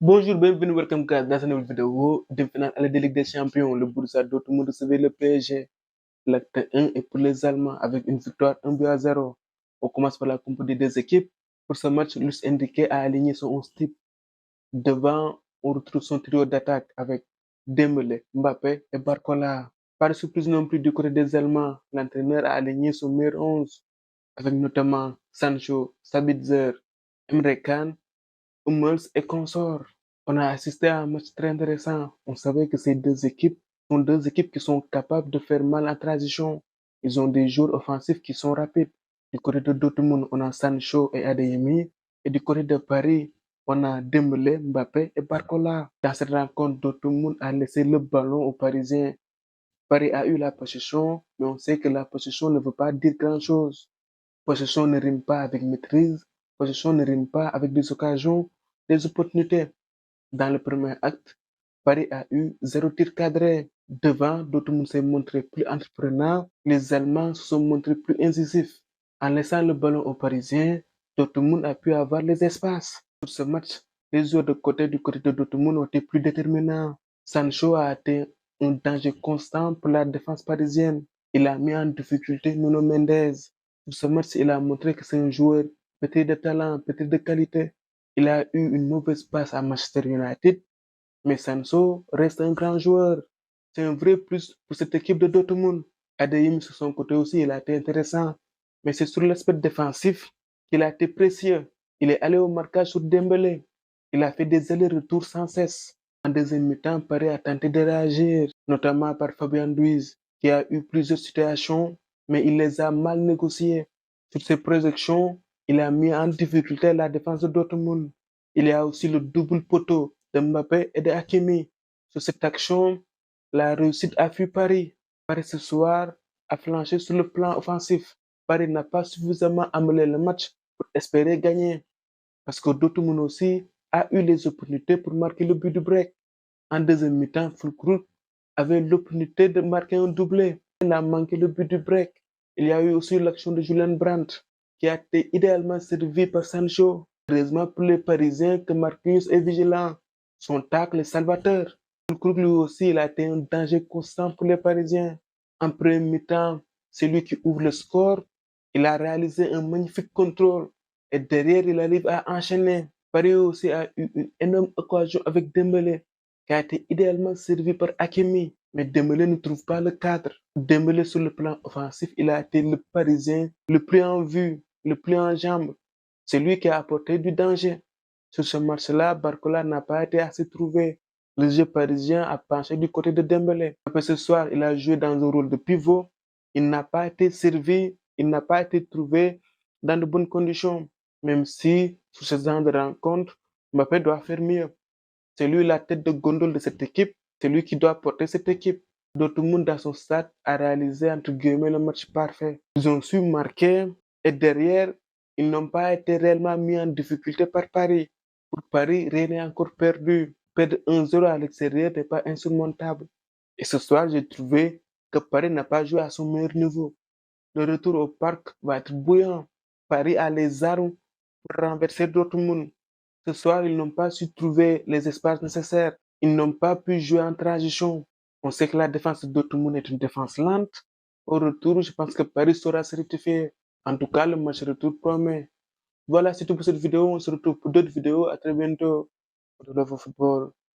Bonjour, bienvenue, welcome guys dans cette nouvelle vidéo. Demi-finale à la Ligue des Champions, le Borussia Dortmund recevait le PSG. L'acte 1 est pour les Allemands avec une victoire 1-0. On commence par la compo des deux équipes. Pour ce match, Luis Enrique a aligné son 11 type. Devant, on retrouve son trio d'attaque avec Dembélé, Mbappé et Barcola. Pas de surprise non plus du côté des Allemands. L'entraîneur a aligné son meilleur 11 avec notamment Sancho, Sabitzer, Emre Can, Hummels et consorts. On a assisté à un match très intéressant. On savait que ces deux équipes sont deux équipes qui sont capables de faire mal en transition. Ils ont des joueurs offensifs qui sont rapides. Du côté de Dortmund, on a Sancho et Adeyemi. Et du côté de Paris, on a Dembélé, Mbappé et Barcola. Dans cette rencontre, Dortmund a laissé le ballon aux Parisiens. Paris a eu la possession, mais on sait que la possession ne veut pas dire grand-chose. Possession ne rime pas avec maîtrise. Possession ne rime pas avec des occasions, des opportunités. Dans le premier acte, Paris a eu 0 tir cadré. Devant, Dortmund s'est montré plus entreprenant. Les Allemands se sont montrés plus incisifs. En laissant le ballon aux Parisiens, Dortmund a pu avoir les espaces. Pour ce match, les joueurs du côté de Dortmund ont été plus déterminants. Sancho a été un danger constant pour la défense parisienne. Il a mis en difficulté Nuno Mendes. Pour ce match, il a montré que c'est un joueur pétri de talent, pétri de qualité. Il a eu une mauvaise passe à Manchester United, mais Sancho reste un grand joueur. C'est un vrai plus pour cette équipe de Dortmund. Adeyemi, sur son côté aussi, il a été intéressant. Mais c'est sur l'aspect défensif qu'il a été précieux. Il est allé au marquage sur Dembélé. Il a fait des allers-retours sans cesse. En deuxième mi-temps, Paris a tenté de réagir, notamment par Fabien Ruiz, qui a eu plusieurs situations, mais il les a mal négociées. Sur ses projections, il a mis en difficulté la défense de Dortmund. Il y a aussi le double poteau de Mbappé et de Hakimi. Sur cette action, la réussite a fui Paris. Paris ce soir a flanché sur le plan offensif. Paris n'a pas suffisamment amené le match pour espérer gagner. Parce que Dortmund aussi a eu les opportunités pour marquer le but du break. En deuxième mi-temps, Füllkrug avait l'opportunité de marquer un doublé. Il a manqué le but du break. Il y a eu aussi l'action de Julian Brandt qui a été idéalement servi par Sancho. Heureusement pour les Parisiens que Marquinhos est vigilant. Son tacle est salvateur. Füllkrug lui aussi, il a été un danger constant pour les Parisiens. En premier mi-temps, c'est lui qui ouvre le score. Il a réalisé un magnifique contrôle. Et derrière, il arrive à enchaîner. Paris aussi a eu une énorme occasion avec Dembélé, qui a été idéalement servi par Hakimi. Mais Dembélé ne trouve pas le cadre. Dembélé, sur le plan offensif, il a été le Parisien le plus en vue, le plus en jambes. C'est lui qui a apporté du danger. Sur ce match-là, Barcola n'a pas été assez trouvé. Le jeu parisien a penché du côté de Dembélé. Après ce soir, il a joué dans un rôle de pivot. Il n'a pas été servi, il n'a pas été trouvé dans de bonnes conditions. Même si, sur ce genre de rencontre, Mbappé doit faire mieux. C'est lui la tête de gondole de cette équipe. C'est lui qui doit porter cette équipe. Dortmund, dans son stade, a réalisé entre guillemets le match parfait. Ils ont su marquer et derrière, ils n'ont pas été réellement mis en difficulté par Paris. Pour Paris, rien n'est encore perdu. Perdre 1-0 à l'extérieur n'est pas insurmontable. Et ce soir, j'ai trouvé que Paris n'a pas joué à son meilleur niveau. Le retour au parc va être bouillant. Paris a les armes pour renverser Dortmund. Ce soir, ils n'ont pas su trouver les espaces nécessaires. Ils n'ont pas pu jouer en transition. On sait que la défense de Dortmund est une défense lente. Au retour, je pense que Paris saura se rectifier. En tout cas, le match retour promet. Voilà, c'est tout pour cette vidéo. On se retrouve pour d'autres vidéos. À très bientôt. Pour Love of Football.